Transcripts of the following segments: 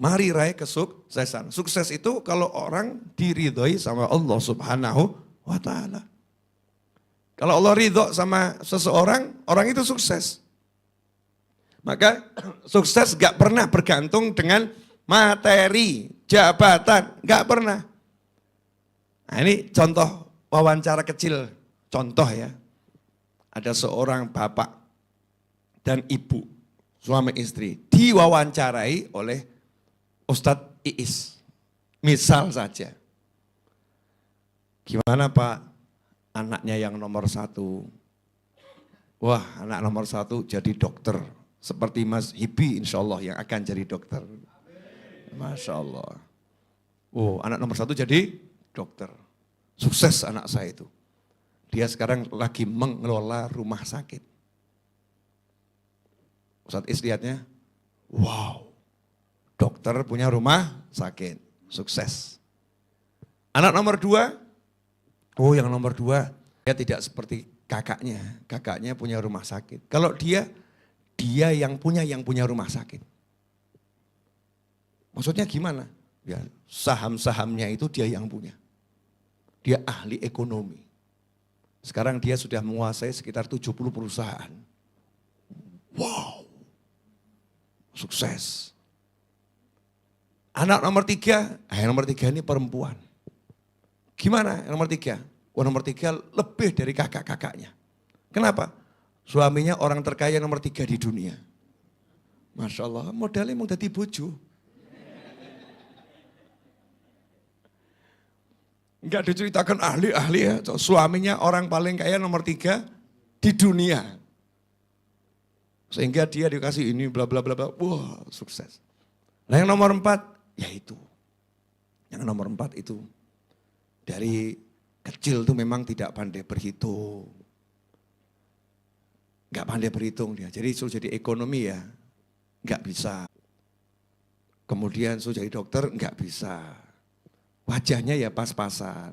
Mari raih kesuksesan. Sukses itu kalau orang diridhoi sama Allah Subhanahu wa ta'ala. Kalau Allah ridho sama seseorang, orang itu sukses. Maka sukses gak pernah bergantung dengan materi, jabatan, gak pernah. Nah ini contoh wawancara kecil, contoh ya. Ada seorang bapak dan ibu, suami istri, diwawancarai oleh Ustadz Iis, misal saja. Gimana Pak, anaknya yang nomor 1? Wah, anak nomor 1 jadi dokter. Seperti Mas Hibi insya Allah yang akan jadi dokter. Masya Allah. Oh, anak nomor 1 jadi dokter. Sukses anak saya itu. Dia sekarang lagi mengelola rumah sakit. Ustadz Iis lihatnya, wow. Dokter punya rumah sakit, sukses. Anak nomor 2, oh yang nomor 2, dia tidak seperti kakaknya. Kakaknya punya rumah sakit. Kalau dia yang punya rumah sakit. Maksudnya gimana? Ya, saham-sahamnya itu dia yang punya. Dia ahli ekonomi. Sekarang dia sudah menguasai sekitar 70 perusahaan. Wow, sukses. Anak nomor 3, yang nomor 3 ini perempuan. Gimana yang nomor 3? Nomor 3 lebih dari kakak-kakaknya. Kenapa? Suaminya orang terkaya nomor 3 di dunia. Masya Allah, modalnya mau jadi bojo. Enggak diceritakan ahli-ahli ya, suaminya orang paling kaya nomor 3 di dunia. Sehingga dia dikasih ini bla bla bla bla, wah sukses. Nah yang nomor 4, yaitu yang nomor 4 itu dari kecil tuh memang tidak pandai berhitung. Enggak pandai berhitung dia, jadi suruh jadi ekonomi ya, enggak bisa. Kemudian suruh jadi dokter, enggak bisa. Wajahnya ya pas-pasan.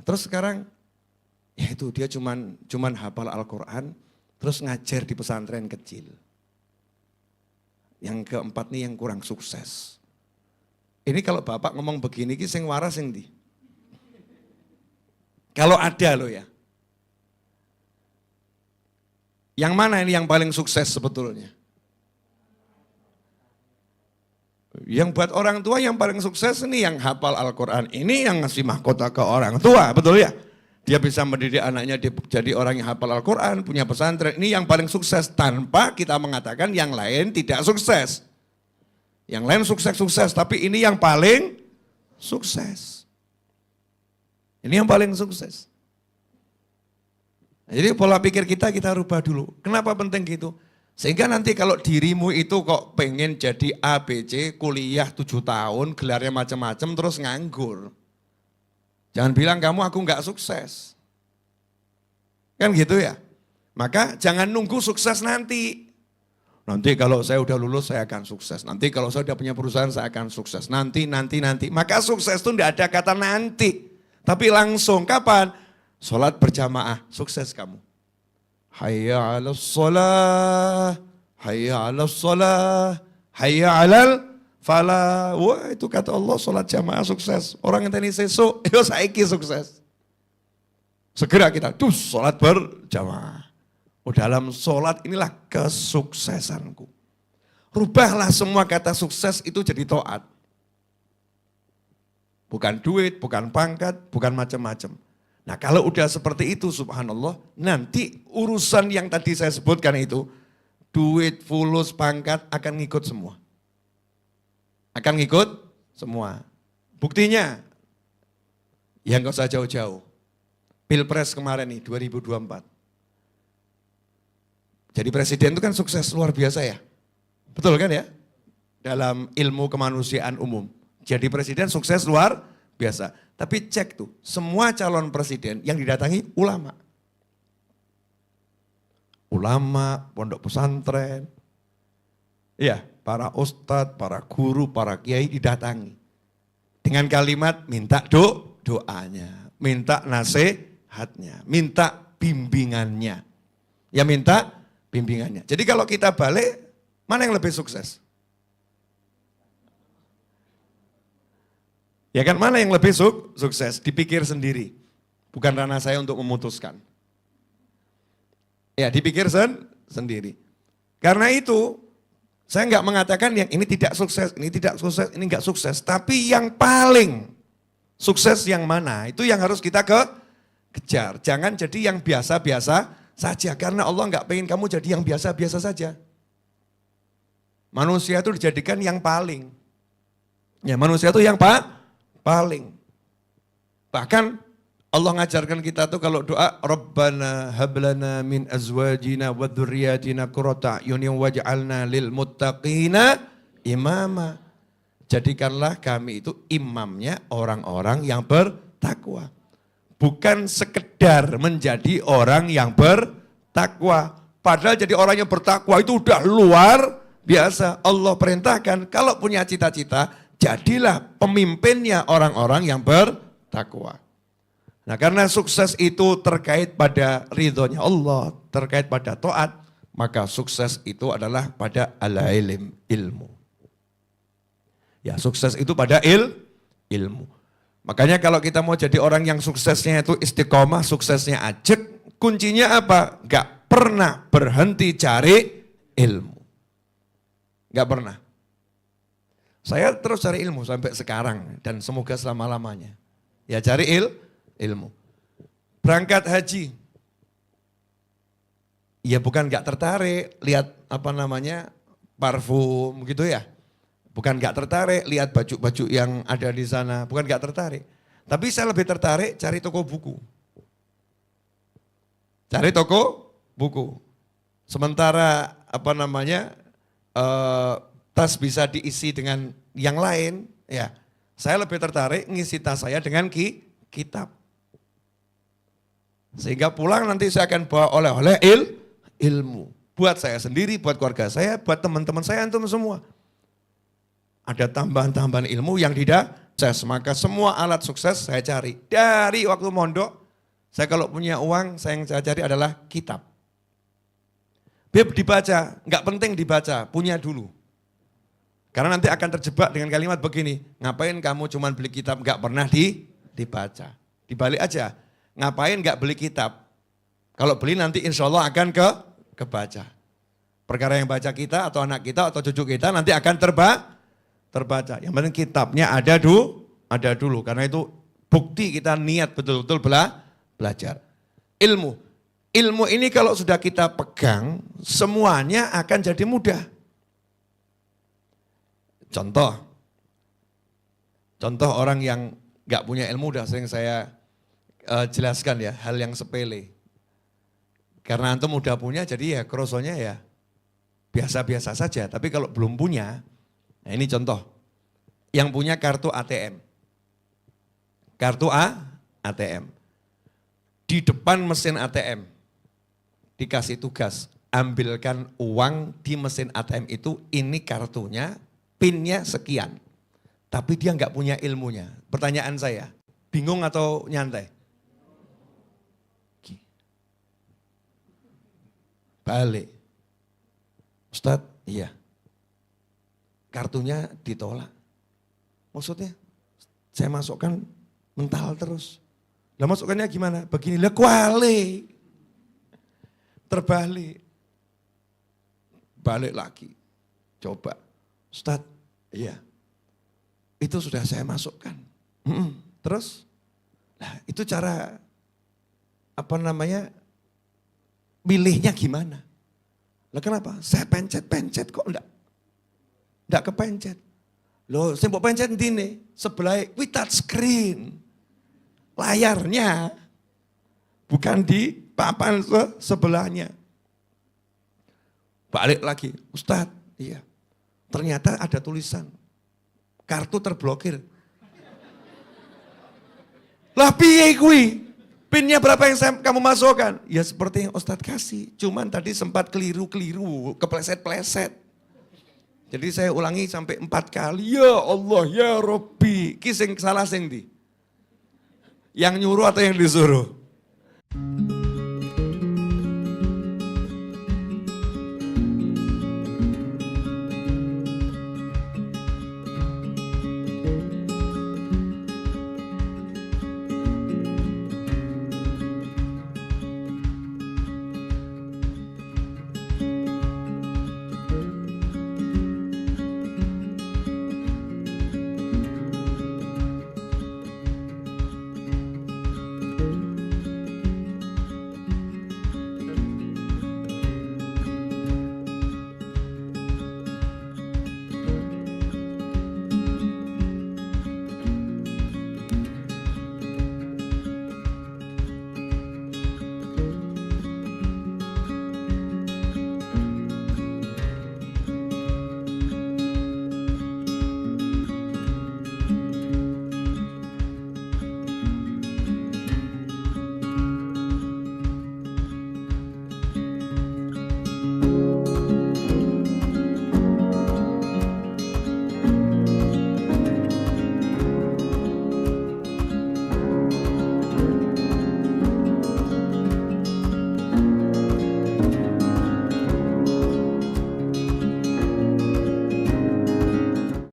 Terus sekarang, ya itu dia cuman hafal Al-Quran, terus ngajar di pesantren kecil. Yang keempat nih yang kurang sukses. Ini kalau bapak ngomong begini, sing waras sing ndi? Kalau ada loh ya. Yang mana ini yang paling sukses sebetulnya? Yang buat orang tua yang paling sukses ini yang hafal Al-Quran. Ini yang ngasih mahkota ke orang tua, betul ya? Dia bisa mendidik anaknya jadi orang yang hafal Al-Quran, punya pesantren. Ini yang paling sukses tanpa kita mengatakan yang lain tidak sukses. Yang lain sukses-sukses, tapi ini yang paling sukses. Ini yang paling sukses. Jadi pola pikir kita rubah dulu. Kenapa penting gitu? Sehingga nanti kalau dirimu itu kok pengen jadi ABC, kuliah 7 tahun, gelarnya macam-macam terus nganggur. Jangan bilang aku enggak sukses. Kan gitu ya? Maka jangan nunggu sukses nanti. Nanti kalau saya udah lulus saya akan sukses. Nanti kalau saya udah punya perusahaan saya akan sukses. Nanti. Maka sukses itu enggak ada kata nanti. Tapi langsung kapan? Sholat berjamaah, sukses kamu. Hayya 'alas shalah, hayya 'alas shalah, hayya 'alal falah. Wah itu kata Allah sholat jamaah sukses. Orang yang tadi sesuk, yo saiki sukses. Segera kita sholat berjamaah. Oh dalam sholat inilah kesuksesanku. Rubahlah semua kata sukses itu jadi taat. Bukan duit, bukan pangkat, bukan macam-macam. Nah kalau udah seperti itu subhanallah, nanti urusan yang tadi saya sebutkan itu, duit, fulus, pangkat akan ngikut semua. Akan ngikut semua. Buktinya, ya nggak usah jauh-jauh. Pilpres kemarin nih 2024. Jadi presiden itu kan sukses luar biasa ya. Betul kan ya? Dalam ilmu kemanusiaan umum. Jadi presiden sukses luar biasa. Tapi cek tuh, semua calon presiden yang didatangi ulama. Ulama, pondok pesantren. Iya, para ustadz, para guru, para kiai didatangi. Dengan kalimat minta doanya, minta nasihatnya, minta bimbingannya. Ya minta bimbingannya. Jadi kalau kita balik, mana yang lebih sukses? Ya kan, mana yang lebih sukses? Dipikir sendiri. Bukan ranah saya untuk memutuskan. Ya, dipikir sendiri. Karena itu, saya nggak mengatakan yang ini tidak sukses, ini tidak sukses, ini nggak sukses. Tapi yang paling sukses yang mana? Itu yang harus kita kejar. Jangan jadi yang biasa-biasa saja. Karena Allah nggak pengen kamu jadi yang biasa-biasa saja. Manusia itu dijadikan yang paling. Ya, manusia itu yang paling. Bahkan Allah ngajarkan kita tuh kalau doa, Rabbana hablana min azwajina wa dzurriyyatina qurrata a'yunin waj'alna lil muttaqina imama. Jadikanlah kami itu imamnya orang-orang yang bertakwa. Bukan sekedar menjadi orang yang bertakwa. Padahal jadi orang yang bertakwa itu udah luar biasa. Allah perintahkan kalau punya cita-cita, jadilah pemimpinnya orang-orang yang bertakwa. Nah, karena sukses itu terkait pada ridhonya Allah, terkait pada taat, maka sukses itu adalah pada al-ilm, ilmu. Ya, sukses itu pada ilmu. Makanya kalau kita mau jadi orang yang suksesnya itu istiqomah, suksesnya ajek, kuncinya apa? Gak pernah berhenti cari ilmu. Gak pernah. Saya terus cari ilmu sampai sekarang dan semoga selama-lamanya. Ya, cari ilmu. Berangkat haji. Ya bukan gak tertarik lihat parfum gitu ya. Bukan gak tertarik lihat baju-baju yang ada di sana. Bukan gak tertarik. Tapi saya lebih tertarik cari toko buku. Cari toko buku. Sementara tas bisa diisi dengan yang lain, ya. Saya lebih tertarik ngisi tas saya dengan kitab. Sehingga pulang nanti saya akan bawa oleh-oleh ilmu. Buat saya sendiri, buat keluarga saya, buat teman-teman saya, antum semua. Ada tambahan-tambahan ilmu yang tidak sukses. Maka semua alat sukses saya cari. Dari waktu mondok, saya kalau punya uang, yang saya cari adalah kitab. Beb dibaca, nggak penting dibaca, punya dulu. Karena nanti akan terjebak dengan kalimat begini, ngapain kamu cuma beli kitab nggak pernah dibaca. Dibalik aja, ngapain nggak beli kitab? Kalau beli nanti insya Allah akan kebaca. Perkara yang baca kita atau anak kita atau cucu kita nanti akan terbaca. Yang penting kitabnya ada dulu. Karena itu bukti kita niat betul-betul belajar. Ilmu ini kalau sudah kita pegang, semuanya akan jadi mudah. Contoh orang yang gak punya ilmu udah sering saya jelaskan ya, hal yang sepele. Karena antum udah punya jadi ya krosonya ya biasa-biasa saja. Tapi kalau belum punya, nah ini contoh. Yang punya kartu ATM. Kartu ATM. Di depan mesin ATM dikasih tugas, ambilkan uang di mesin ATM itu, ini kartunya, PIN-nya sekian. Tapi dia nggak punya ilmunya. Pertanyaan saya, bingung atau nyantai? Balik. Ustadz, iya. Kartunya ditolak. Maksudnya, saya masukkan mental terus. Lah masukkannya gimana? Begini, lah kuali. Terbalik. Balik lagi. Coba. Ustadz, iya. Itu sudah saya masukkan. Terus? Nah itu cara, milihnya gimana? Lah kenapa? Saya pencet-pencet kok enggak kepencet. Loh, saya mau pencet ini sebelah touch screen. Layarnya bukan di papan sebelahnya. Balik lagi, Ustadz, iya. Ternyata ada tulisan, kartu terblokir. Lah piye kuwi? PIN-nya berapa yang kamu masukkan? Ya seperti yang Ustadz kasih, cuman tadi sempat keliru-keliru, kepleset-pleset. Jadi saya ulangi sampai 4 kali, ya Allah, ya Rabbi. Ki sing salah sing ndi? Yang nyuruh atau yang disuruh?